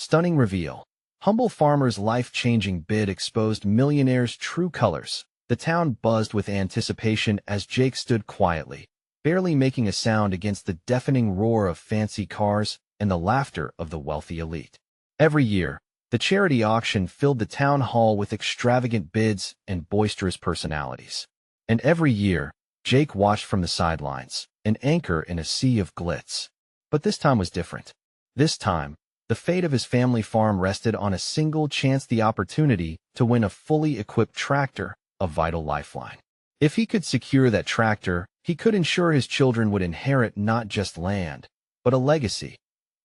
Stunning reveal. Humble farmer's life-changing bid exposed Millionaires' true colors. The town buzzed with anticipation as Jake stood quietly, barely making a sound against the deafening roar of fancy cars and the laughter of the wealthy elite. Every year, the charity auction filled the town hall with extravagant bids and boisterous personalities. And every year, Jake watched from the sidelines, an anchor in a sea of glitz. But this time was different. This time, the fate of his family farm rested on a single chance: the opportunity to win a fully equipped tractor, a vital lifeline. If he could secure that tractor, he could ensure his children would inherit not just land, but a legacy.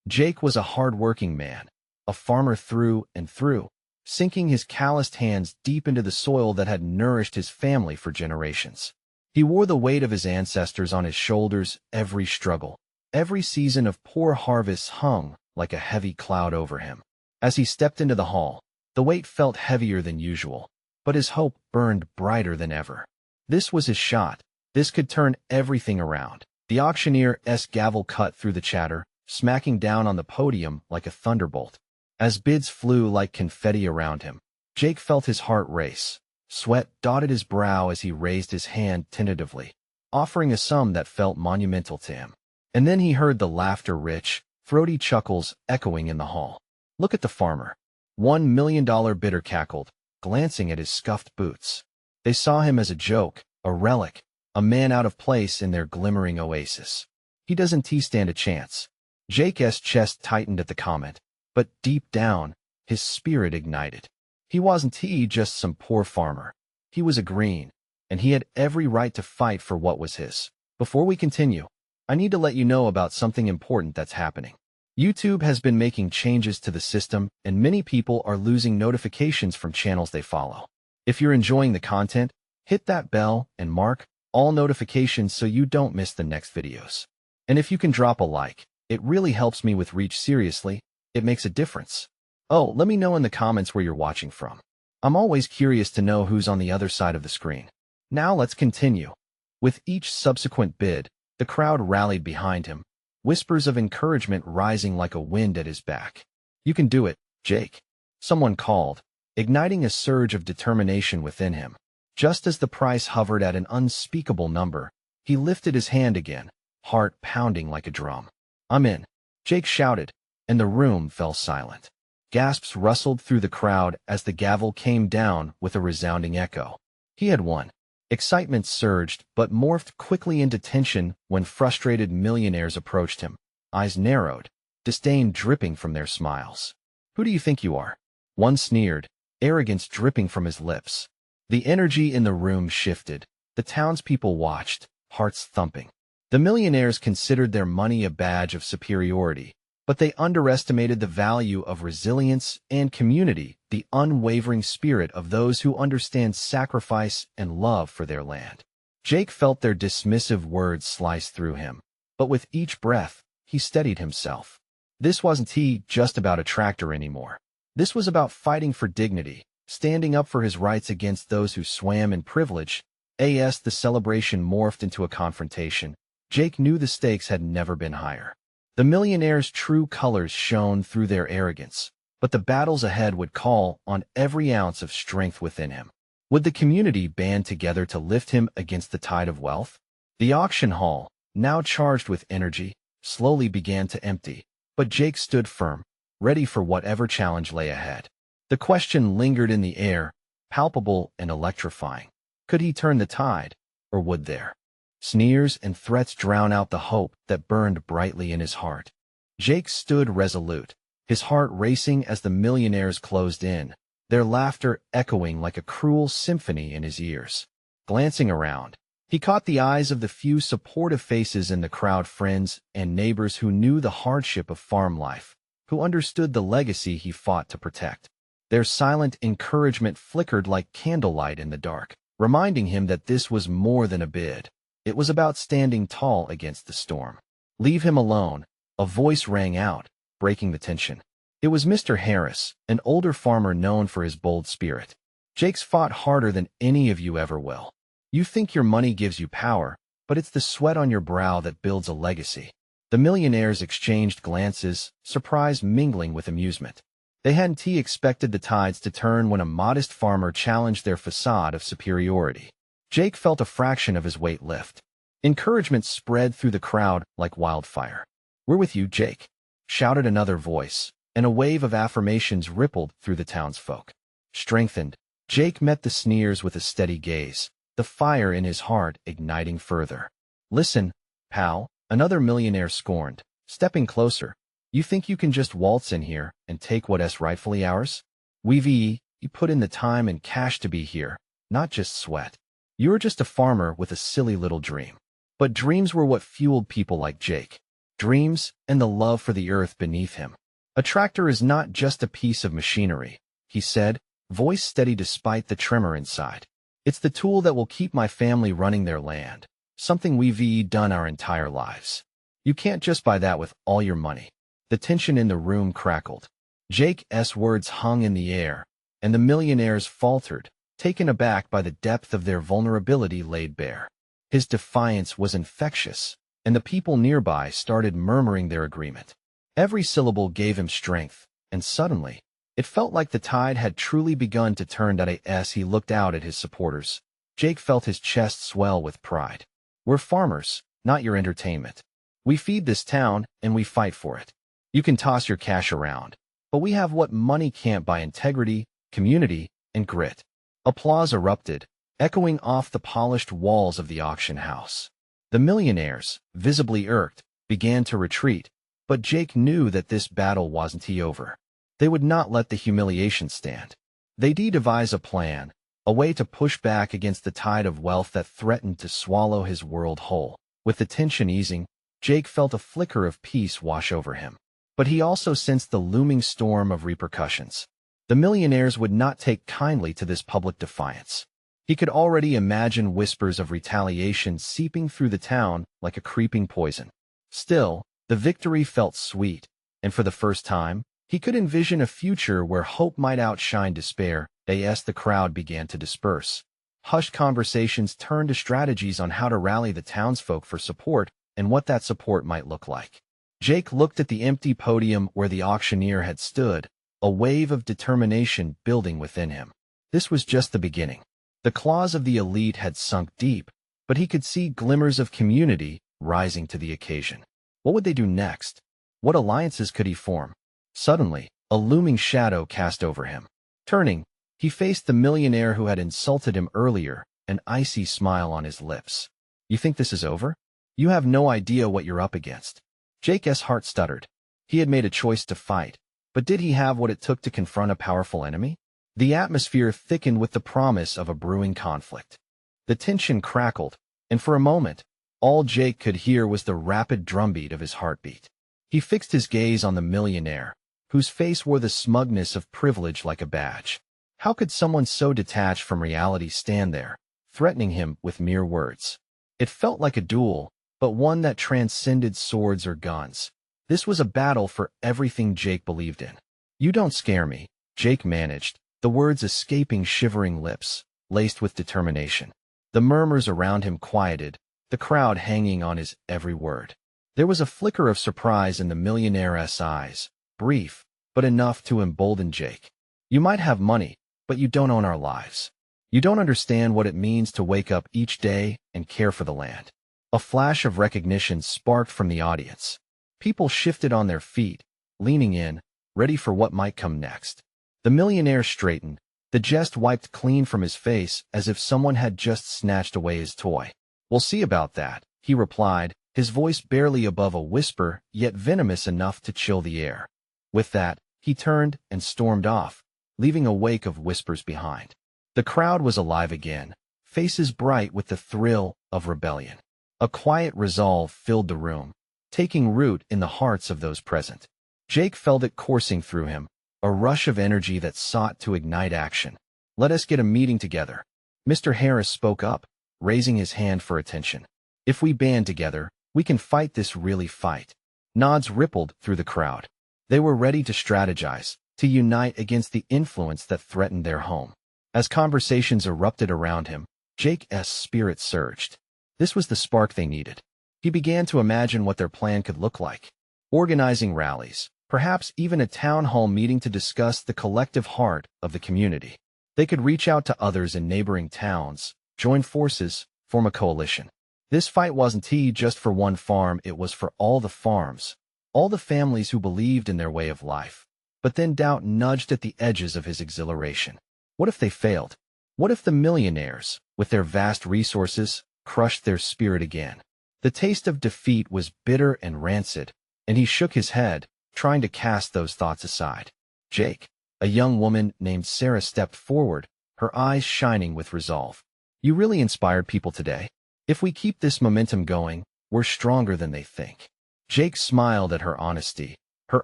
Jake was a hard-working man, a farmer through and through, sinking his calloused hands deep into the soil that had nourished his family for generations. He wore the weight of his ancestors on his shoulders. Every struggle, every season of poor harvests hung like a heavy cloud over him. As he stepped into the hall, the weight felt heavier than usual, but his hope burned brighter than ever. This was his shot. This could turn everything around. The auctioneer's gavel cut through the chatter, smacking down on the podium like a thunderbolt. As bids flew like confetti around him, Jake felt his heart race. Sweat dotted his brow as he raised his hand tentatively, offering a sum that felt monumental to him. And then he heard the laughter, rich, throaty chuckles echoing in the hall. "Look at the farmer," $1 million bidder cackled, glancing at his scuffed boots. They saw him as a joke, a relic, a man out of place in their glimmering oasis. "He doesn't stand a chance." Jake's chest tightened at the comment, but deep down, his spirit ignited. He wasn't just some poor farmer. He was a green, and he had every right to fight for what was his. Before we continue, I need to let you know about something important that's happening. YouTube has been making changes to the system, and many people are losing notifications from channels they follow. If you're enjoying the content, hit that bell and mark all notifications so you don't miss the next videos. And if you can drop a like, it really helps me with reach. Seriously, it makes a difference. Oh, let me know in the comments where you're watching from. I'm always curious to know who's on the other side of the screen. Now let's continue. With each subsequent bid, the crowd rallied behind him, whispers of encouragement rising like a wind at his back. "You can do it, Jake," someone called, igniting a surge of determination within him. Just as the price hovered at an unspeakable number, he lifted his hand again, heart pounding like a drum. "I'm in," Jake shouted, and the room fell silent. Gasps rustled through the crowd as the gavel came down with a resounding echo. He had won. Excitement surged, but morphed quickly into tension when frustrated millionaires approached him, eyes narrowed, disdain dripping from their smiles. "Who do you think you are?" one sneered, arrogance dripping from his lips. The energy in the room shifted. The townspeople watched, hearts thumping. The millionaires considered their money a badge of superiority, but they underestimated the value of resilience and community, the unwavering spirit of those who understand sacrifice and love for their land. Jake felt their dismissive words slice through him, but with each breath, he steadied himself. This wasn't just about a tractor anymore. This was about fighting for dignity, standing up for his rights against those who swam in privilege. As the celebration morphed into a confrontation, Jake knew the stakes had never been higher. The millionaires' true colors shone through their arrogance, but the battles ahead would call on every ounce of strength within him. Would the community band together to lift him against the tide of wealth? The auction hall, now charged with energy, slowly began to empty, but Jake stood firm, ready for whatever challenge lay ahead. The question lingered in the air, palpable and electrifying. Could he turn the tide, or would their sneers and threats drown out the hope that burned brightly in his heart? Jake stood resolute, his heart racing as the millionaires closed in, their laughter echoing like a cruel symphony in his ears. Glancing around, he caught the eyes of the few supportive faces in the crowd, friends and neighbors who knew the hardship of farm life, who understood the legacy he fought to protect. Their silent encouragement flickered like candlelight in the dark, reminding him that this was more than a bid. It was about standing tall against the storm. "Leave him alone," a voice rang out, breaking the tension. It was Mr. Harris, an older farmer known for his bold spirit. "Jake's fought harder than any of you ever will. You think your money gives you power, but it's the sweat on your brow that builds a legacy. The millionaires exchanged glances, surprise mingling with amusement. They hadn't expected the tides to turn when a modest farmer challenged their facade of superiority. Jake felt a fraction of his weight lift. Encouragement spread through the crowd like wildfire. "We're with you, Jake," shouted another voice, and a wave of affirmations rippled through the townsfolk. Strengthened, Jake met the sneers with a steady gaze, the fire in his heart igniting further. "Listen, pal," another millionaire scorned, stepping closer. "You think you can just waltz in here and take what's rightfully ours? You put in the time and cash to be here, not just sweat. You're just a farmer with a silly little dream." But dreams were what fueled people like Jake. Dreams and the love for the earth beneath him. "A tractor is not just a piece of machinery," he said, voice steady despite the tremor inside. "It's the tool that will keep my family running their land, something we've done our entire lives. You can't just buy that with all your money." The tension in the room crackled. Jake's words hung in the air, and the millionaires faltered, taken aback by the depth of their vulnerability laid bare. His defiance was infectious, and the people nearby started murmuring their agreement. Every syllable gave him strength, and suddenly, it felt like the tide had truly begun to turn. As he looked out at his supporters, Jake felt his chest swell with pride. "We're farmers, not your entertainment. We feed this town, and we fight for it. You can toss your cash around, but we have what money can't buy: integrity, community, and grit." Applause erupted, echoing off the polished walls of the auction house. The millionaires, visibly irked, began to retreat, but Jake knew that this battle wasn't over. They would not let the humiliation stand. They'd devise a plan, a way to push back against the tide of wealth that threatened to swallow his world whole. With the tension easing, Jake felt a flicker of peace wash over him. But he also sensed the looming storm of repercussions. The millionaires would not take kindly to this public defiance. He could already imagine whispers of retaliation seeping through the town like a creeping poison. Still, the victory felt sweet, and for the first time, he could envision a future where hope might outshine despair. As the crowd began to disperse, hushed conversations turned to strategies on how to rally the townsfolk for support and what that support might look like. Jake looked at the empty podium where the auctioneer had stood, a wave of determination building within him. This was just the beginning. The claws of the elite had sunk deep, but he could see glimmers of community rising to the occasion. What would they do next? What alliances could he form? Suddenly, a looming shadow cast over him. Turning, he faced the millionaire who had insulted him earlier, an icy smile on his lips. "You think this is over? You have no idea what you're up against." Jake's heart stuttered. He had made a choice to fight, but did he have what it took to confront a powerful enemy? The atmosphere thickened with the promise of a brewing conflict. The tension crackled, and for a moment, all Jake could hear was the rapid drumbeat of his heartbeat. He fixed his gaze on the millionaire, whose face wore the smugness of privilege like a badge. How could someone so detached from reality stand there, threatening him with mere words? It felt like a duel, but one that transcended swords or guns. This was a battle for everything Jake believed in. "You don't scare me," Jake managed, the words escaping shivering lips, laced with determination. The murmurs around him quieted, the crowd hanging on his every word. There was a flicker of surprise in the millionaire's eyes, brief, but enough to embolden Jake. "You might have money, but you don't own our lives. You don't understand what it means to wake up each day and care for the land." A flash of recognition sparked from the audience. People shifted on their feet, leaning in, ready for what might come next. The millionaire straightened, the jest wiped clean from his face as if someone had just snatched away his toy. "We'll see about that," he replied, his voice barely above a whisper, yet venomous enough to chill the air. With that, he turned and stormed off, leaving a wake of whispers behind. The crowd was alive again, faces bright with the thrill of rebellion. A quiet resolve filled the room, taking root in the hearts of those present. Jake felt it coursing through him, a rush of energy that sought to ignite action. "Let us get a meeting together." Mr. Harris spoke up, raising his hand for attention. "If we band together, we can fight this really fight." Nods rippled through the crowd. They were ready to strategize, to unite against the influence that threatened their home. As conversations erupted around him, Jake's spirit surged. This was the spark they needed. He began to imagine what their plan could look like. Organizing rallies, perhaps even a town hall meeting to discuss the collective heart of the community. They could reach out to others in neighboring towns, join forces, form a coalition. This fight wasn't just for one farm, it was for all the farms, all the families who believed in their way of life. But then doubt nudged at the edges of his exhilaration. What if they failed? What if the millionaires, with their vast resources, crushed their spirit again? The taste of defeat was bitter and rancid, and he shook his head, trying to cast those thoughts aside. Jake, a young woman named Sarah, stepped forward, her eyes shining with resolve. You really inspired people today. If we keep this momentum going, we're stronger than they think. Jake smiled at her honesty, her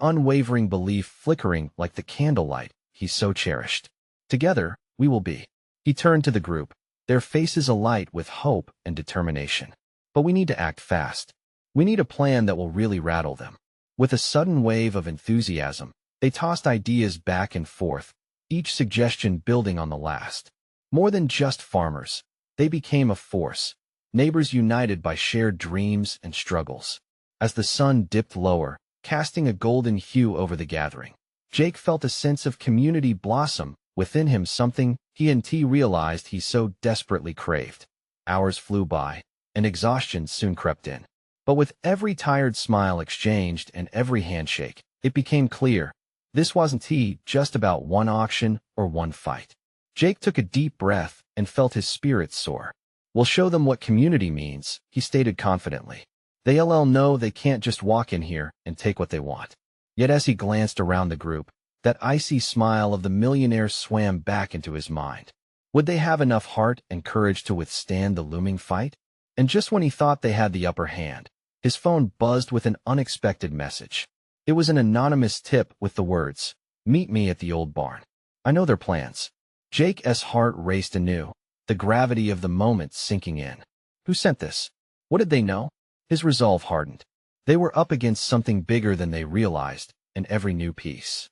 unwavering belief flickering like the candlelight he so cherished. Together, we will be. He turned to the group, their faces alight with hope and determination. But we need to act fast. We need a plan that will really rattle them. With a sudden wave of enthusiasm, they tossed ideas back and forth, each suggestion building on the last. More than just farmers, they became a force, neighbors united by shared dreams and struggles. As the sun dipped lower, casting a golden hue over the gathering, Jake felt a sense of community blossom within him, something he and T realized he so desperately craved. Hours flew by, and exhaustion soon crept in. But with every tired smile exchanged and every handshake, it became clear, this wasn't just about one auction or one fight. Jake took a deep breath and felt his spirits soar. We'll show them what community means, he stated confidently. They'll know they can't just walk in here and take what they want. Yet as he glanced around the group, that icy smile of the millionaire swam back into his mind. Would they have enough heart and courage to withstand the looming fight? And just when he thought they had the upper hand, his phone buzzed with an unexpected message. It was an anonymous tip with the words, "Meet me at the old barn." I know their plans. Jake's heart raced anew, the gravity of the moment sinking in. Who sent this? What did they know? His resolve hardened. They were up against something bigger than they realized, and every new piece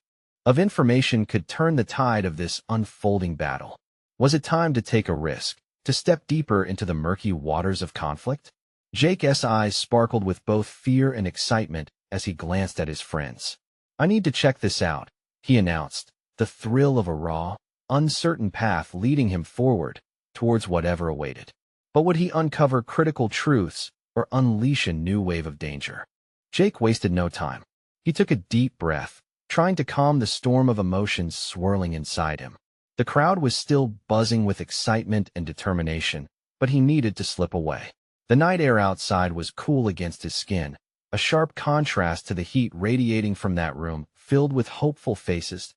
of information could turn the tide of this unfolding battle. Was it time to take a risk, to step deeper into the murky waters of conflict? Jake's eyes sparkled with both fear and excitement as he glanced at his friends. I need to check this out, he announced, the thrill of a raw, uncertain path leading him forward towards whatever awaited. But would he uncover critical truths or unleash a new wave of danger? Jake wasted no time. He took a deep breath, trying to calm the storm of emotions swirling inside him. The crowd was still buzzing with excitement and determination, but he needed to slip away. The night air outside was cool against his skin, a sharp contrast to the heat radiating from that room filled with hopeful faces.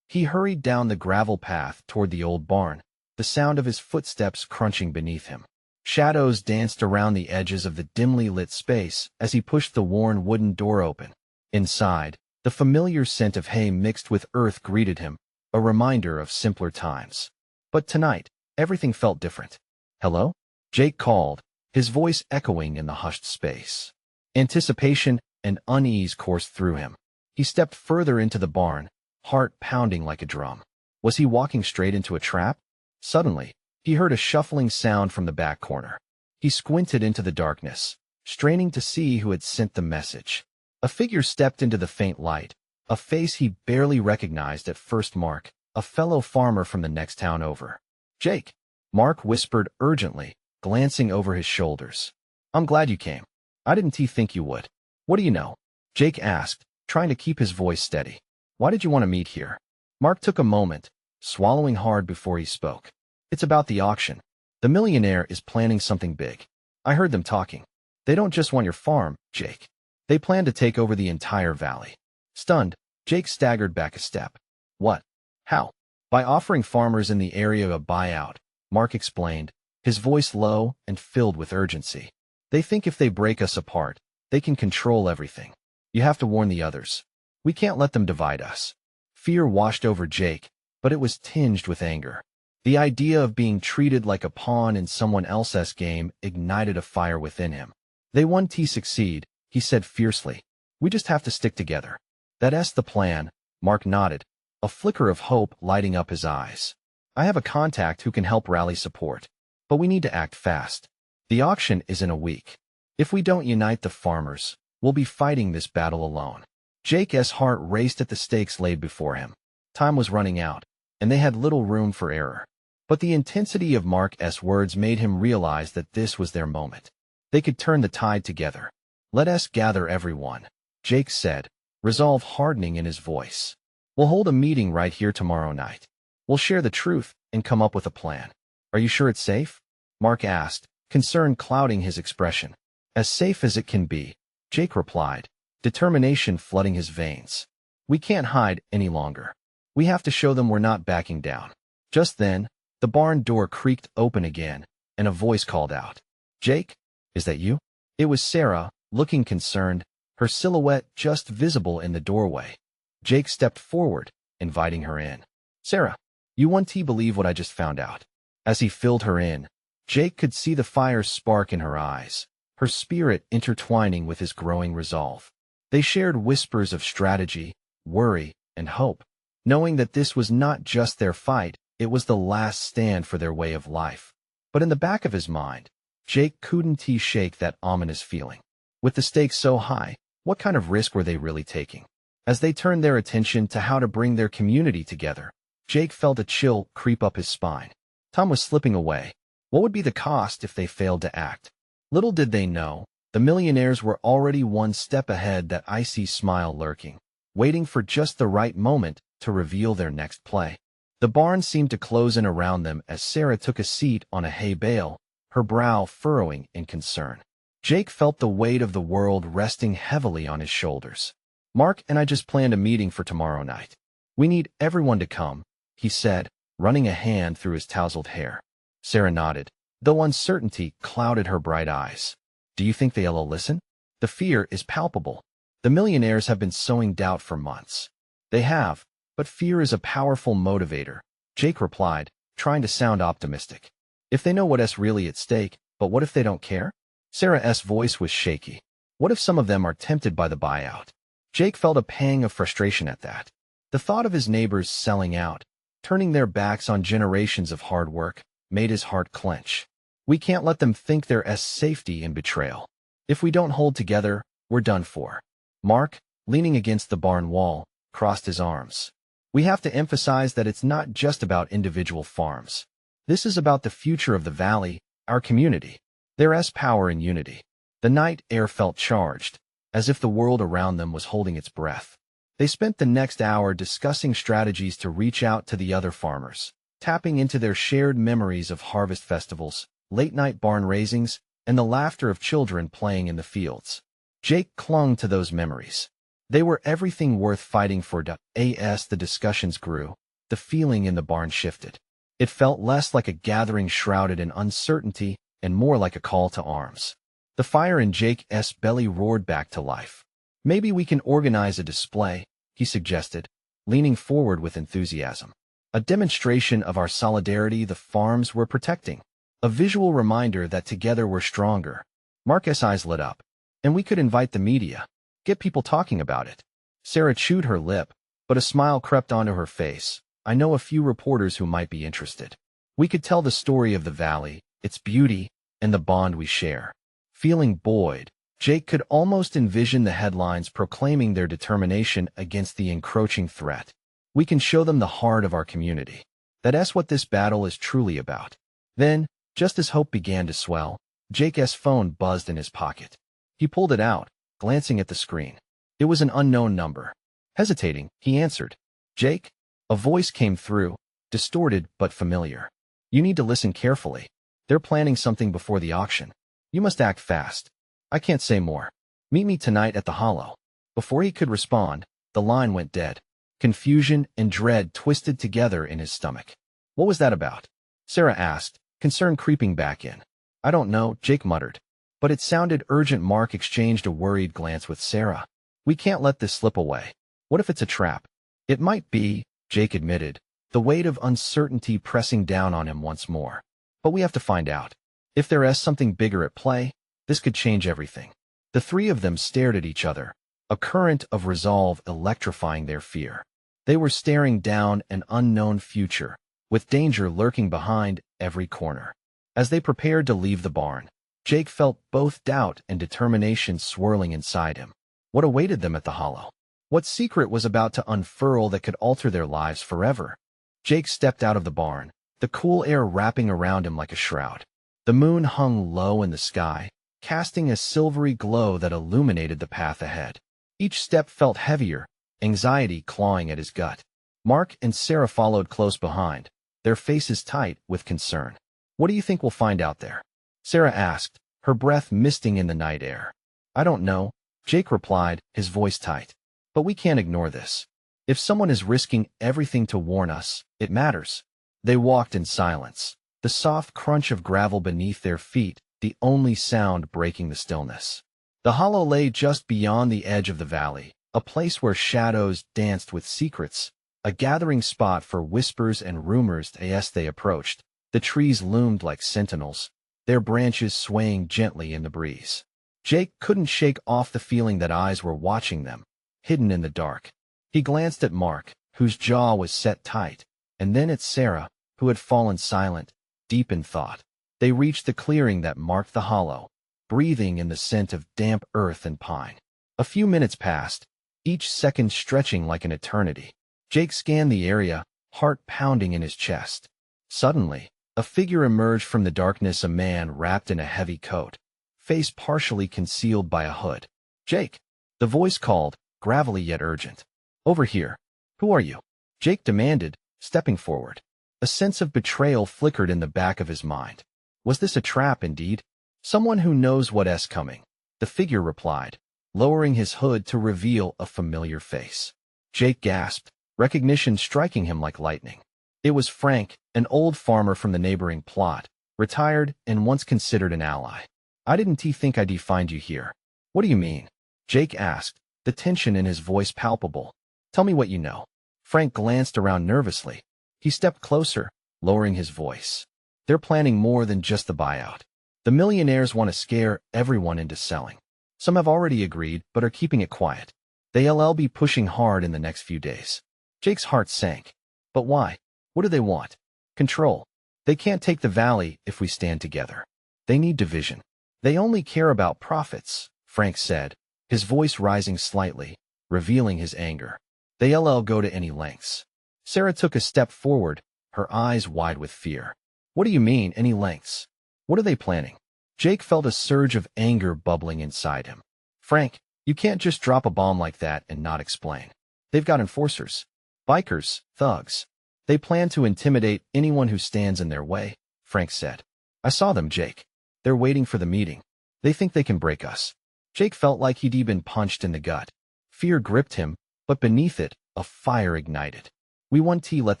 He hurried down the gravel path toward the old barn, the sound of his footsteps crunching beneath him. Shadows danced around the edges of the dimly lit space as he pushed the worn wooden door open. Inside, the familiar scent of hay mixed with earth greeted him, a reminder of simpler times. But tonight, everything felt different. Hello? Jake called, his voice echoing in the hushed space. Anticipation and unease coursed through him. He stepped further into the barn, heart pounding like a drum. Was he walking straight into a trap? Suddenly, he heard a shuffling sound from the back corner. He squinted into the darkness, straining to see who had sent the message. A figure stepped into the faint light, a face he barely recognized at first. Mark, a fellow farmer from the next town over. Jake, Mark whispered urgently, glancing over his shoulders. I'm glad you came. I didn't think you would. What do you know? Jake asked, trying to keep his voice steady. Why did you want to meet here? Mark took a moment, swallowing hard before he spoke. It's about the auction. The millionaire is planning something big. I heard them talking. They don't just want your farm, Jake. They plan to take over the entire valley. Stunned, Jake staggered back a step. What? How? By offering farmers in the area a buyout, Mark explained, his voice low and filled with urgency. They think if they break us apart, they can control everything. You have to warn the others. We can't let them divide us. Fear washed over Jake, but it was tinged with anger. The idea of being treated like a pawn in someone else's game ignited a fire within him. They won't succeed, he said fiercely. We just have to stick together. That's the plan, Mark nodded, a flicker of hope lighting up his eyes. I have a contact who can help rally support. But we need to act fast. The auction is in a week. If we don't unite the farmers, we'll be fighting this battle alone. Jake's heart raced at the stakes laid before him. Time was running out, and they had little room for error. But the intensity of Mark's words made him realize that this was their moment. They could turn the tide together. "Let us gather everyone," Jake said, resolve hardening in his voice. "We'll hold a meeting right here tomorrow night. We'll share the truth and come up with a plan." "Are you sure it's safe?" Mark asked, concern clouding his expression. "As safe as it can be," Jake replied, determination flooding his veins. "We can't hide any longer. We have to show them we're not backing down." Just then, the barn door creaked open again, and a voice called out, "Jake, is that you?" It was Sarah, looking concerned, her silhouette just visible in the doorway. Jake stepped forward, inviting her in. "Sarah, you won't believe what I just found out." As he filled her in, Jake could see the fire spark in her eyes, her spirit intertwining with his growing resolve. They shared whispers of strategy, worry, and hope, knowing that this was not just their fight, it was the last stand for their way of life. But in the back of his mind, Jake couldn't shake that ominous feeling. With the stakes so high, what kind of risk were they really taking? As they turned their attention to how to bring their community together, Jake felt a chill creep up his spine. Time was slipping away. What would be the cost if they failed to act? Little did they know, the millionaires were already one step ahead, that icy smile lurking, waiting for just the right moment to reveal their next play. The barn seemed to close in around them as Sarah took a seat on a hay bale, her brow furrowing in concern. Jake felt the weight of the world resting heavily on his shoulders. "Mark and I just planned a meeting for tomorrow night. We need everyone to come," he said, running a hand through his tousled hair. Sarah nodded, though uncertainty clouded her bright eyes. "Do you think they'll listen?" The fear is palpable. The millionaires have been sowing doubt for months. They have, but fear is a powerful motivator, Jake replied, trying to sound optimistic. "If they know what's really at stake, but what if they don't care?" Sarah's voice was shaky. "What if some of them are tempted by the buyout?" Jake felt a pang of frustration at that. The thought of his neighbors selling out, turning their backs on generations of hard work, made his heart clench. "We can't let them think there's safety in betrayal. If we don't hold together, we're done for." Mark, leaning against the barn wall, crossed his arms. "We have to emphasize that it's not just about individual farms. This is about the future of the valley, our community. There's power in unity." The night air felt charged, as if the world around them was holding its breath. They spent the next hour discussing strategies to reach out to the other farmers, tapping into their shared memories of harvest festivals, late-night barn raisings, and the laughter of children playing in the fields. Jake clung to those memories. They were everything worth fighting for. As the discussions grew, the feeling in the barn shifted. It felt less like a gathering shrouded in uncertainty and more like a call to arms. The fire in Jake's belly roared back to life. "Maybe we can organize a display," he suggested, leaning forward with enthusiasm. "A demonstration of our solidarity the farms we're protecting. A visual reminder that together we're stronger." Mark's eyes lit up. "And we could invite the media. Get people talking about it." Sarah chewed her lip, but a smile crept onto her face. "I know a few reporters who might be interested. We could tell the story of the valley, its beauty, and the bond we share." Feeling buoyed, Jake could almost envision the headlines proclaiming their determination against the encroaching threat. "We can show them the heart of our community. That's what this battle is truly about." Then, just as hope began to swell, Jake's phone buzzed in his pocket. He pulled it out, glancing at the screen. It was an unknown number. Hesitating, he answered. "Jake?" A voice came through, distorted but familiar. "You need to listen carefully. They're planning something before the auction. You must act fast. I can't say more. Meet me tonight at the Hollow." Before he could respond, the line went dead. Confusion and dread twisted together in his stomach. "What was that about?" Sarah asked, concern creeping back in. "I don't know," Jake muttered. "But it sounded urgent." Mark exchanged a worried glance with Sarah. "We can't let this slip away. What if it's a trap?" "It might be," Jake admitted, the weight of uncertainty pressing down on him once more. "But we have to find out. If there is something bigger at play, this could change everything." The three of them stared at each other, a current of resolve electrifying their fear. They were staring down an unknown future, with danger lurking behind every corner. As they prepared to leave the barn, Jake felt both doubt and determination swirling inside him. What awaited them at the hollow? What secret was about to unfurl that could alter their lives forever? Jake stepped out of the barn, the cool air wrapping around him like a shroud. The moon hung low in the sky, casting a silvery glow that illuminated the path ahead. Each step felt heavier, anxiety clawing at his gut. Mark and Sarah followed close behind, their faces tight with concern. "What do you think we'll find out there?" Sarah asked, her breath misting in the night air. "I don't know," Jake replied, his voice tight. "But we can't ignore this. If someone is risking everything to warn us, it matters." They walked in silence, the soft crunch of gravel beneath their feet, the only sound breaking the stillness. The hollow lay just beyond the edge of the valley, a place where shadows danced with secrets, a gathering spot for whispers and rumors as they approached. The trees loomed like sentinels, their branches swaying gently in the breeze. Jake couldn't shake off the feeling that eyes were watching them, hidden in the dark. He glanced at Mark, whose jaw was set tight, and then at Sarah, who had fallen silent, deep in thought. They reached the clearing that marked the hollow, breathing in the scent of damp earth and pine. A few minutes passed, each second stretching like an eternity. Jake scanned the area, heart pounding in his chest. Suddenly, a figure emerged from the darkness, a man wrapped in a heavy coat, face partially concealed by a hood. "Jake!" The voice called, gravelly yet urgent. "Over here." "Who are you?" Jake demanded, stepping forward. A sense of betrayal flickered in the back of his mind. Was this a trap indeed? "Someone who knows what's coming," the figure replied, lowering his hood to reveal a familiar face. Jake gasped, recognition striking him like lightning. It was Frank, an old farmer from the neighboring plot, retired and once considered an ally. "I didn't think I'd find you here." "What do you mean?" Jake asked, the tension in his voice palpable. "Tell me what you know." Frank glanced around nervously. He stepped closer, lowering his voice. "They're planning more than just the buyout. The millionaires want to scare everyone into selling. Some have already agreed but are keeping it quiet. They'll be pushing hard in the next few days." Jake's heart sank. "But why? What do they want?" "Control. They can't take the valley if we stand together. They need division. They only care about profits," Frank said, his voice rising slightly, revealing his anger. "They'll go to any lengths." Sarah took a step forward, her eyes wide with fear. "What do you mean, any lengths? What are they planning?" Jake felt a surge of anger bubbling inside him. "Frank, you can't just drop a bomb like that and not explain. They've got enforcers. Bikers, thugs. They plan to intimidate anyone who stands in their way," Frank said. "I saw them, Jake. They're waiting for the meeting. They think they can break us." Jake felt like he'd been punched in the gut. Fear gripped him, but beneath it, a fire ignited. "We won't let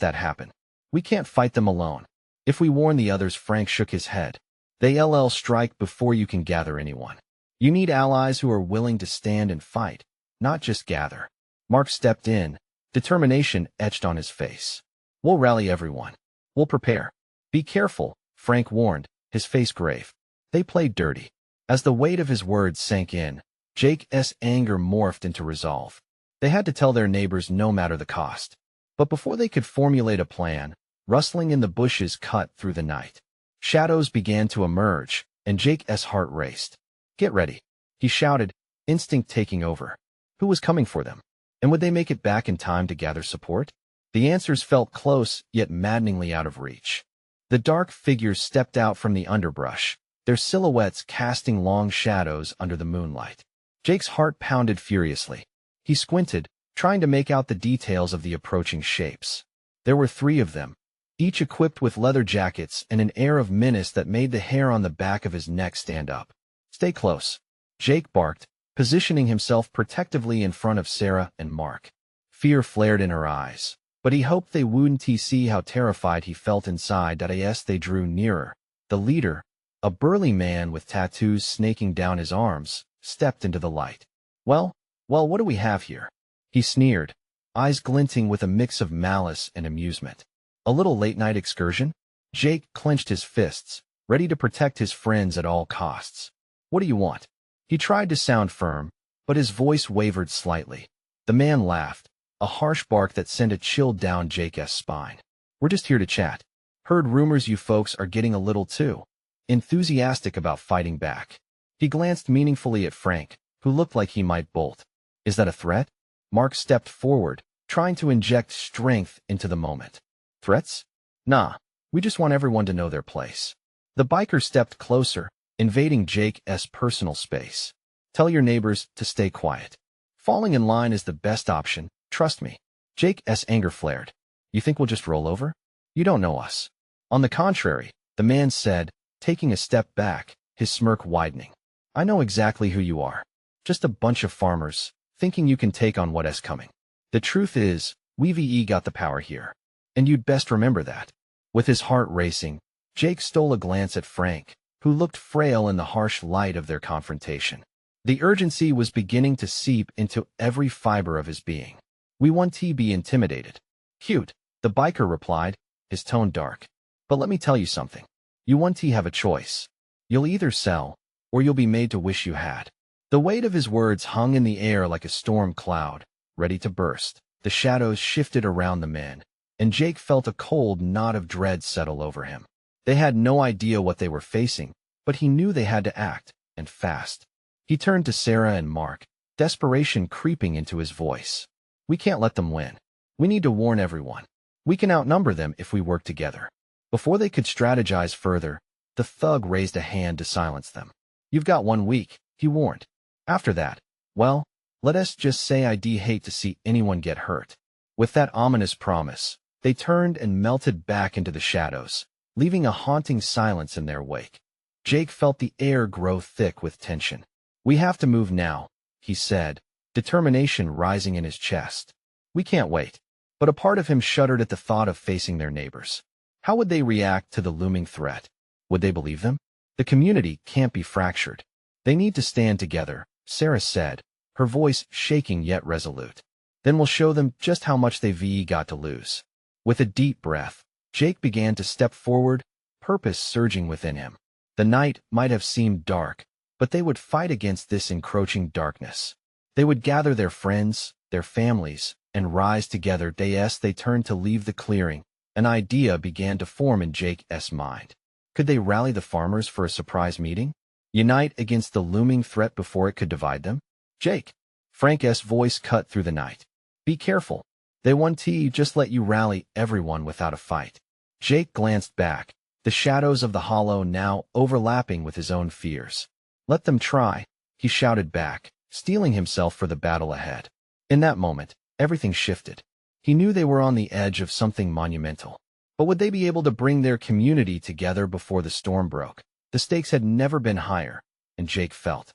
that happen. We can't fight them alone. If we warn the others," Frank shook his head. "They'll strike before you can gather anyone. You need allies who are willing to stand and fight, not just gather." Mark stepped in, determination etched on his face. "We'll rally everyone. We'll prepare." "Be careful," Frank warned, his face grave. "They played dirty." As the weight of his words sank in, Jake's anger morphed into resolve. They had to tell their neighbors no matter the cost. But before they could formulate a plan, rustling in the bushes cut through the night. Shadows began to emerge, and Jake's heart raced. "Get ready," he shouted, instinct taking over. Who was coming for them? And would they make it back in time to gather support? The answers felt close, yet maddeningly out of reach. The dark figures stepped out from the underbrush, their silhouettes casting long shadows under the moonlight. Jake's heart pounded furiously. He squinted, trying to make out the details of the approaching shapes. There were 3 of them, each equipped with leather jackets and an air of menace that made the hair on the back of his neck stand up. "Stay close," Jake barked, positioning himself protectively in front of Sarah and Mark. Fear flared in her eyes, but he hoped they wouldn't see how terrified he felt inside. As they drew nearer, the leader, a burly man with tattoos snaking down his arms, stepped into the light. Well, what do we have here?" he sneered, eyes glinting with a mix of malice and amusement. "A little late-night excursion?" Jake clenched his fists, ready to protect his friends at all costs. "What do you want?" He tried to sound firm, but his voice wavered slightly. The man laughed, a harsh bark that sent a chill down Jake's spine. "We're just here to chat. Heard rumors you folks are getting a little too enthusiastic about fighting back. He glanced meaningfully at Frank, who looked like he might bolt. Is that a threat? Mark stepped forward, trying to inject strength into the moment. Threats? Nah, we just want everyone to know their place. The biker stepped closer, invading Jake's personal space. Tell your neighbors to stay quiet. Falling in line is the best option, trust me. Jake's anger flared. You think we'll just roll over? You don't know us. On the contrary, the man said, taking a step back, his smirk widening. I know exactly who you are. Just a bunch of farmers, thinking you can take on what's coming. The truth is, we've got the power here. And you'd best remember that. With his heart racing, Jake stole a glance at Frank, who looked frail in the harsh light of their confrontation. The urgency was beginning to seep into every fiber of his being. We want to be intimidated. Cute, the biker replied, his tone dark. But let me tell you something. You want to have a choice. You'll either sell, or you'll be made to wish you had. The weight of his words hung in the air like a storm cloud, ready to burst. The shadows shifted around the men, and Jake felt a cold knot of dread settle over him. They had no idea what they were facing, but he knew they had to act, and fast. He turned to Sarah and Mark, desperation creeping into his voice. We can't let them win. We need to warn everyone. We can outnumber them if we work together. Before they could strategize further, the thug raised a hand to silence them. You've got 1 week, he warned. After that, well, let us just say I'd hate to see anyone get hurt. With that ominous promise, they turned and melted back into the shadows, leaving a haunting silence in their wake. Jake felt the air grow thick with tension. We have to move now, he said, determination rising in his chest. We can't wait. But a part of him shuddered at the thought of facing their neighbors. How would they react to the looming threat? Would they believe them? The community can't be fractured. They need to stand together, Sarah said, her voice shaking yet resolute. Then we'll show them just how much they've got to lose. With a deep breath, Jake began to step forward, purpose surging within him. The night might have seemed dark, but they would fight against this encroaching darkness. They would gather their friends, their families, and rise together. As they turned to leave the clearing, an idea began to form in Jake's mind. Could they rally the farmers for a surprise meeting? Unite against the looming threat before it could divide them? Jake, Frank's voice cut through the night. Be careful. They want to just let you rally everyone without a fight. Jake glanced back, the shadows of the hollow now overlapping with his own fears. Let them try, he shouted back, steeling himself for the battle ahead. In that moment, everything shifted. He knew they were on the edge of something monumental. But would they be able to bring their community together before the storm broke? The stakes had never been higher, and Jake felt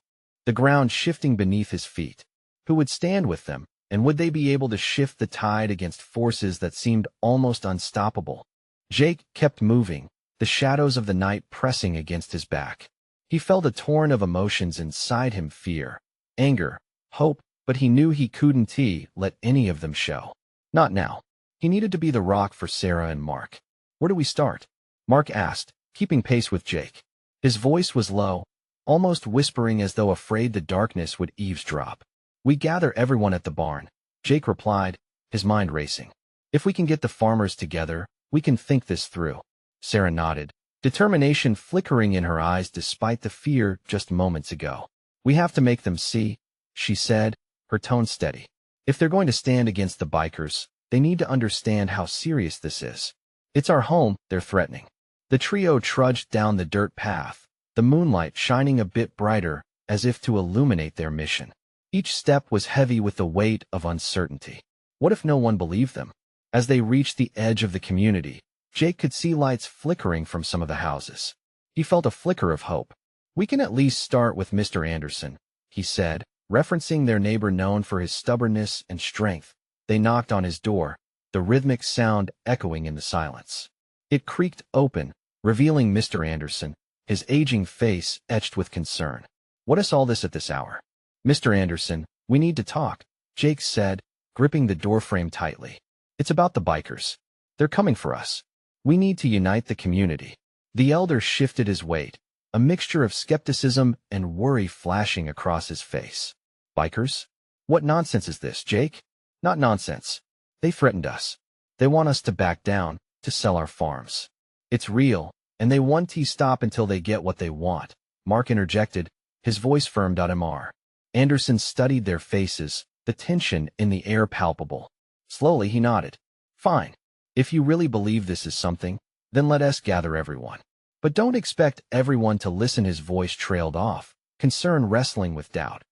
the ground shifting beneath his feet. Who would stand with them, and would they be able to shift the tide against forces that seemed almost unstoppable? Jake kept moving, the shadows of the night pressing against his back. He felt a torrent of emotions inside him: fear, anger, hope, but he knew he couldn't let any of them show. Not now. He needed to be the rock for Sarah and Mark. Where do we start? Mark asked, keeping pace with Jake. His voice was low, almost whispering as though afraid the darkness would eavesdrop. We gather everyone at the barn, Jake replied, his mind racing. If we can get the farmers together, we can think this through. Sarah nodded, determination flickering in her eyes despite the fear just moments ago. We have to make them see, she said, her tone steady. If they're going to stand against the bikers, they need to understand how serious this is. It's our home, they're threatening. The trio trudged down the dirt path, the moonlight shining a bit brighter, as if to illuminate their mission. Each step was heavy with the weight of uncertainty. What if no one believed them? As they reached the edge of the community, Jake could see lights flickering from some of the houses. He felt a flicker of hope. We can at least start with Mr. Anderson, he said, referencing their neighbor known for his stubbornness and strength. They knocked on his door, the rhythmic sound echoing in the silence. It creaked open, revealing Mr. Anderson, his aging face etched with concern. What is all this at this hour? Mr. Anderson, we need to talk, Jake said, gripping the doorframe tightly. It's about the bikers. They're coming for us. We need to unite the community. The elder shifted his weight, a mixture of skepticism and worry flashing across his face. Bikers? What nonsense is this, Jake? Not nonsense. They threatened us. They want us to back down, to sell our farms. It's real, And they won't stop until they get what they want. Mark interjected, his voice firm. Mr. Anderson studied their faces, the tension in the air palpable. Slowly he nodded. Fine. If you really believe this is something, then let us gather everyone. But don't expect everyone to listen. His voice trailed off, concern wrestling with doubt.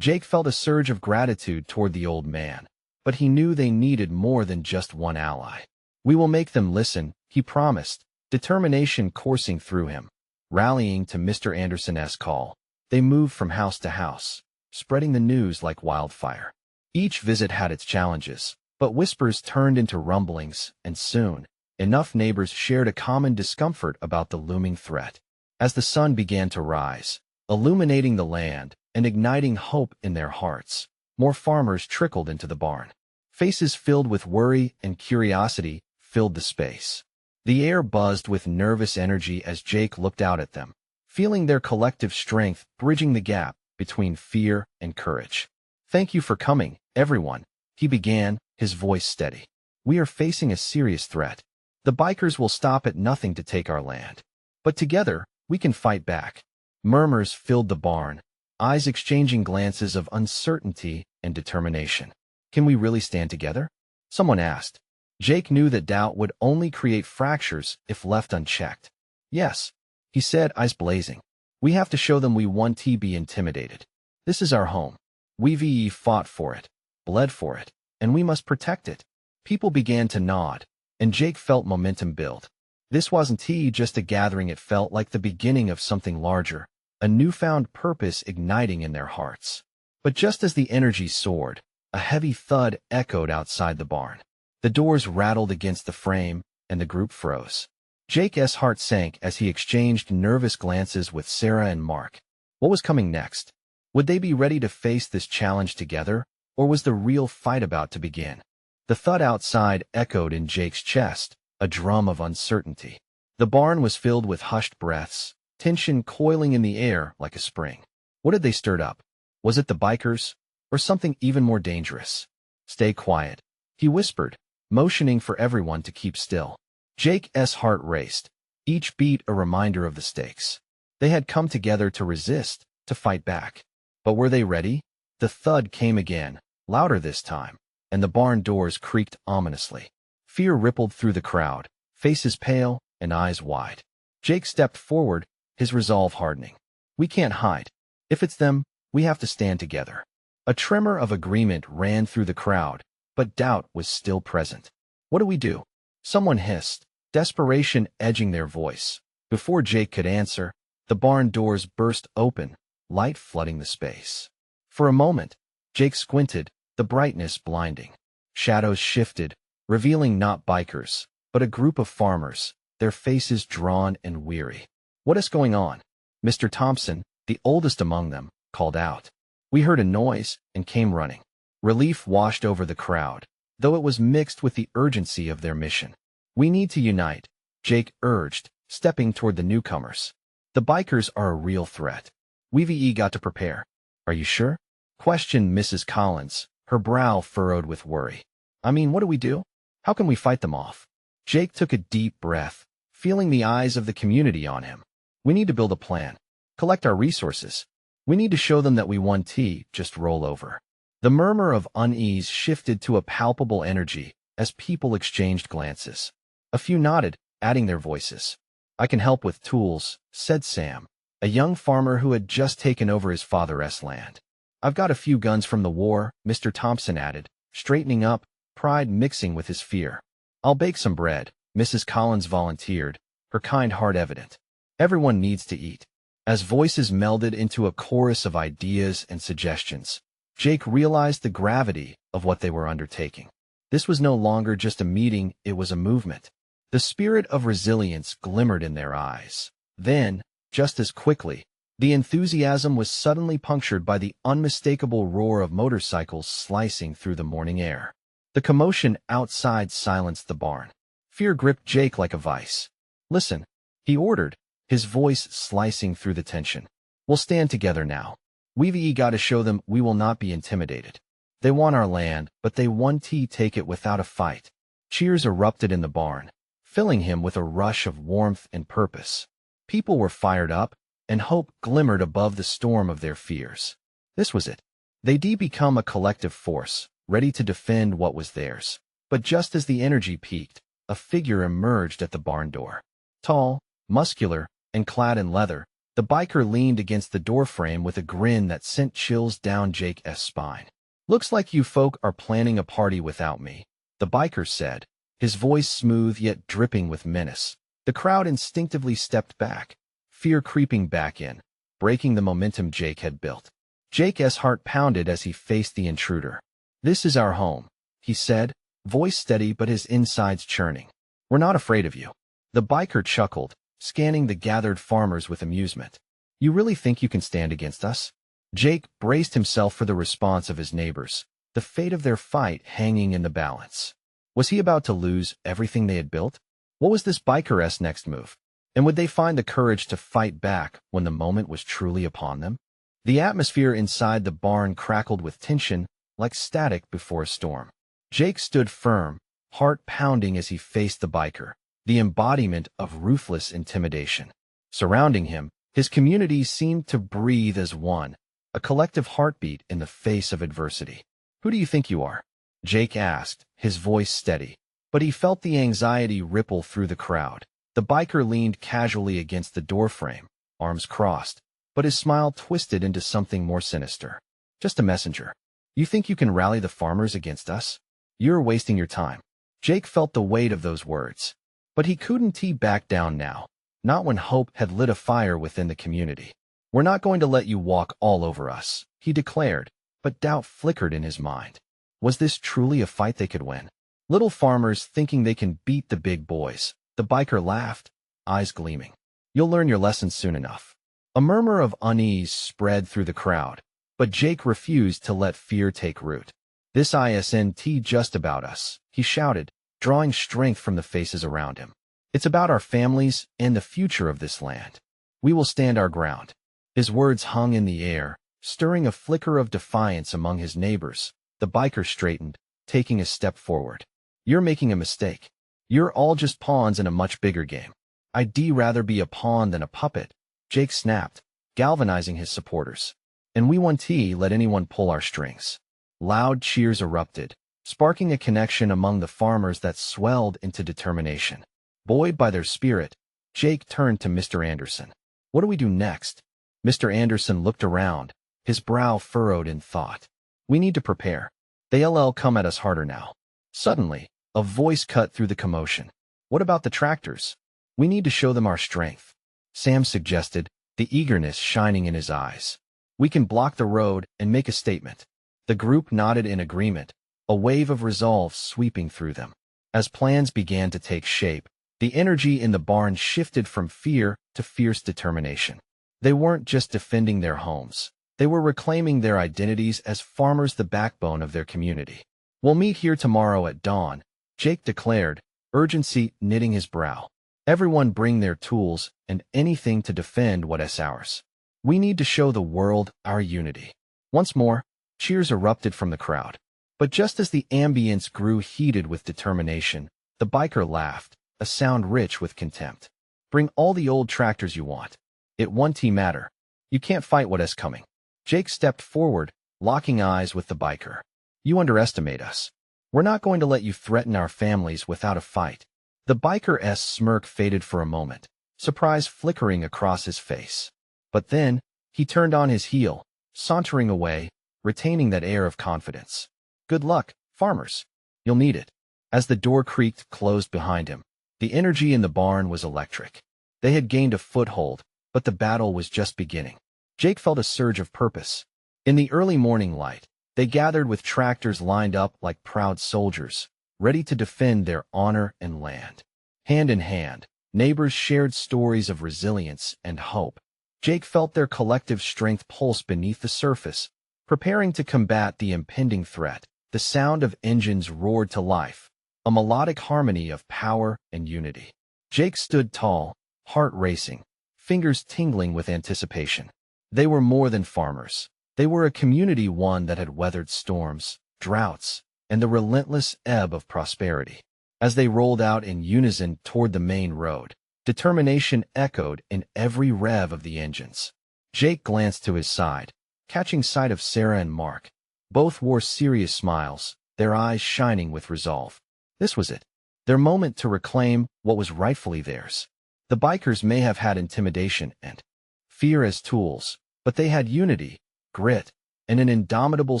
Jake felt a surge of gratitude toward the old man, but he knew they needed more than just one ally. We will make them listen, he promised, determination coursing through him. Rallying to Mr. Anderson's call, they moved from house to house, spreading the news like wildfire. Each visit had its challenges, but whispers turned into rumblings, and soon, enough neighbors shared a common discomfort about the looming threat. As the sun began to rise, illuminating the land and igniting hope in their hearts, more farmers trickled into the barn. Faces filled with worry and curiosity filled the space. The air buzzed with nervous energy as Jake looked out at them, feeling their collective strength bridging the gap between fear and courage. Thank you for coming, everyone, he began, his voice steady. We are facing a serious threat. The bikers will stop at nothing to take our land. But together, we can fight back. Murmurs filled the barn, eyes exchanging glances of uncertainty and determination. Can we really stand together? Someone asked. Jake knew that doubt would only create fractures if left unchecked. Yes, he said, eyes blazing. We have to show them we won't be intimidated. This is our home. We've fought for it, bled for it, and we must protect it. People began to nod, and Jake felt momentum build. This wasn't just a gathering, it felt like the beginning of something larger, a newfound purpose igniting in their hearts. But just as the energy soared, a heavy thud echoed outside the barn. The doors rattled against the frame, and the group froze. Jake's heart sank as he exchanged nervous glances with Sarah and Mark. What was coming next? Would they be ready to face this challenge together, or was the real fight about to begin? The thud outside echoed in Jake's chest, a drum of uncertainty. The barn was filled with hushed breaths, tension coiling in the air like a spring. What had they stirred up? Was it the bikers, or something even more dangerous? Stay quiet, he whispered, motioning for everyone to keep still. Jake's heart raced, each beat a reminder of the stakes. They had come together to resist, to fight back. But were they ready? The thud came again, louder this time, and the barn doors creaked ominously. Fear rippled through the crowd, faces pale and eyes wide. Jake stepped forward, his resolve hardening. We can't hide. If it's them, we have to stand together. A tremor of agreement ran through the crowd, but doubt was still present. What do we do? Someone hissed, desperation edging their voice. Before Jake could answer, the barn doors burst open, light flooding the space. For a moment, Jake squinted, the brightness blinding. Shadows shifted, revealing not bikers, but a group of farmers, their faces drawn and weary. What is going on? Mr. Thompson, the oldest among them, called out. We heard a noise and came running. Relief washed over the crowd, though it was mixed with the urgency of their mission. We need to unite, Jake urged, stepping toward the newcomers. The bikers are a real threat. We've got to prepare. Are you sure? Questioned Mrs. Collins, her brow furrowed with worry. I mean, what do we do? How can we fight them off? Jake took a deep breath, feeling the eyes of the community on him. We need to build a plan, collect our resources. We need to show them that we won't just roll over. The murmur of unease shifted to a palpable energy as people exchanged glances. A few nodded, adding their voices. I can help with tools, said Sam, a young farmer who had just taken over his father's land. I've got a few guns from the war, Mr. Thompson added, straightening up, pride mixing with his fear. I'll bake some bread, Mrs. Collins volunteered, her kind heart evident. Everyone needs to eat. As voices melded into a chorus of ideas and suggestions, Jake realized the gravity of what they were undertaking. This was no longer just a meeting, it was a movement. The spirit of resilience glimmered in their eyes. Then, just as quickly, the enthusiasm was suddenly punctured by the unmistakable roar of motorcycles slicing through the morning air. The commotion outside silenced the barn. Fear gripped Jake like a vice. Listen, he ordered, his voice slicing through the tension. We'll stand together now. We've got to show them we will not be intimidated. They want our land, but they won't take it without a fight. Cheers erupted in the barn, filling him with a rush of warmth and purpose. People were fired up, and hope glimmered above the storm of their fears. This was it. They'd become a collective force, ready to defend what was theirs. But just as the energy peaked, a figure emerged at the barn door. Tall, muscular, and clad in leather, the biker leaned against the doorframe with a grin that sent chills down Jake's spine. "Looks like you folk are planning a party without me," the biker said, his voice smooth yet dripping with menace. The crowd instinctively stepped back, fear creeping back in, breaking the momentum Jake had built. Jake's heart pounded as he faced the intruder. "This is our home," he said, voice steady but his insides churning. "We're not afraid of you." The biker chuckled, scanning the gathered farmers with amusement. "You really think you can stand against us?" Jake braced himself for the response of his neighbors, the fate of their fight hanging in the balance. Was he about to lose everything they had built? What was this biker's next move? And would they find the courage to fight back when the moment was truly upon them? The atmosphere inside the barn crackled with tension, like static before a storm. Jake stood firm, heart pounding as he faced the biker, the embodiment of ruthless intimidation. Surrounding him, his community seemed to breathe as one, a collective heartbeat in the face of adversity. "Who do you think you are?" Jake asked, his voice steady. But he felt the anxiety ripple through the crowd. The biker leaned casually against the doorframe, arms crossed, but his smile twisted into something more sinister. "Just a messenger. You think you can rally the farmers against us? You're wasting your time." Jake felt the weight of those words. But he couldn't back down now, not when hope had lit a fire within the community. "We're not going to let you walk all over us," he declared, but doubt flickered in his mind. Was this truly a fight they could win? Little farmers thinking they can beat the big boys. The biker laughed, eyes gleaming. "You'll learn your lesson soon enough." A murmur of unease spread through the crowd, but Jake refused to let fear take root. "This isn't just about us," he shouted, drawing strength from the faces around him. "It's about our families and the future of this land. We will stand our ground." His words hung in the air, stirring a flicker of defiance among his neighbors. The biker straightened, taking a step forward. "You're making a mistake. You're all just pawns in a much bigger game." "I'd rather be a pawn than a puppet," Jake snapped, galvanizing his supporters. "And we won't let anyone pull our strings." Loud cheers erupted, sparking a connection among the farmers that swelled into determination. Buoyed by their spirit, Jake turned to Mr. Anderson. "What do we do next?" Mr. Anderson looked around, his brow furrowed in thought. "We need to prepare. They'll come at us harder now." Suddenly, a voice cut through the commotion. "What about the tractors? We need to show them our strength," Sam suggested, the eagerness shining in his eyes. "We can block the road and make a statement." The group nodded in agreement, a wave of resolve sweeping through them. As plans began to take shape, the energy in the barn shifted from fear to fierce determination. They weren't just defending their homes. They were reclaiming their identities as farmers, the backbone of their community. "We'll meet here tomorrow at dawn," Jake declared, urgency knitting his brow. "Everyone bring their tools and anything to defend what's ours. We need to show the world our unity." Once more, cheers erupted from the crowd. But just as the ambience grew heated with determination, the biker laughed, a sound rich with contempt. "Bring all the old tractors you want. It won't matter. You can't fight what's coming." Jake stepped forward, locking eyes with the biker. "You underestimate us. We're not going to let you threaten our families without a fight." The biker's smirk faded for a moment, surprise flickering across his face. But then, he turned on his heel, sauntering away, retaining that air of confidence. "Good luck, farmers. You'll need it." As the door creaked closed behind him, the energy in the barn was electric. They had gained a foothold, but the battle was just beginning. Jake felt a surge of purpose. In the early morning light, they gathered with tractors lined up like proud soldiers, ready to defend their honor and land. Hand in hand, neighbors shared stories of resilience and hope. Jake felt their collective strength pulse beneath the surface, preparing to combat the impending threat. The sound of engines roared to life, a melodic harmony of power and unity. Jake stood tall, heart racing, fingers tingling with anticipation. They were more than farmers. They were a community, one that had weathered storms, droughts, and the relentless ebb of prosperity. As they rolled out in unison toward the main road, determination echoed in every rev of the engines. Jake glanced to his side, catching sight of Sarah and Mark. Both wore serious smiles, their eyes shining with resolve. This was it, their moment to reclaim what was rightfully theirs. The bikers may have had intimidation and fear as tools, but they had unity, grit, and an indomitable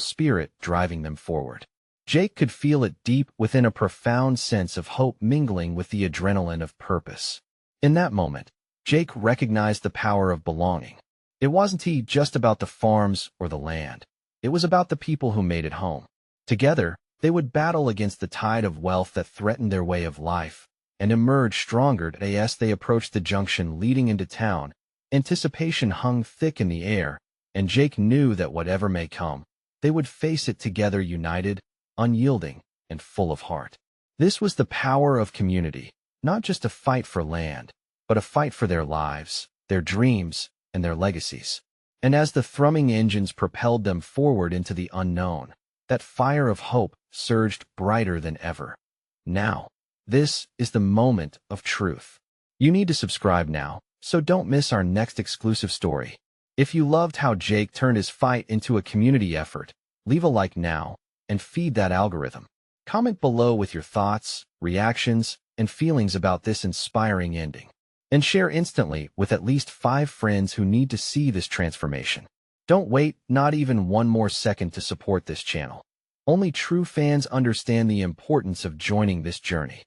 spirit driving them forward. Jake could feel it deep within, a profound sense of hope mingling with the adrenaline of purpose. In that moment, Jake recognized the power of belonging. It wasn't just about the farms or the land. It was about the people who made it home. Together, they would battle against the tide of wealth that threatened their way of life, and emerge stronger as they approached the junction leading into town. Anticipation hung thick in the air, and Jake knew that whatever may come, they would face it together, united, unyielding, and full of heart. This was the power of community, not just a fight for land, but a fight for their lives, their dreams, and their legacies. And as the thrumming engines propelled them forward into the unknown, that fire of hope surged brighter than ever. Now, this is the moment of truth. You need to subscribe now, so don't miss our next exclusive story. If you loved how Jake turned his fight into a community effort, leave a like now and feed that algorithm. Comment below with your thoughts, reactions, and feelings about this inspiring ending. And share instantly with at least 5 friends who need to see this transformation. Don't wait not even one more second to support this channel. Only true fans understand the importance of joining this journey.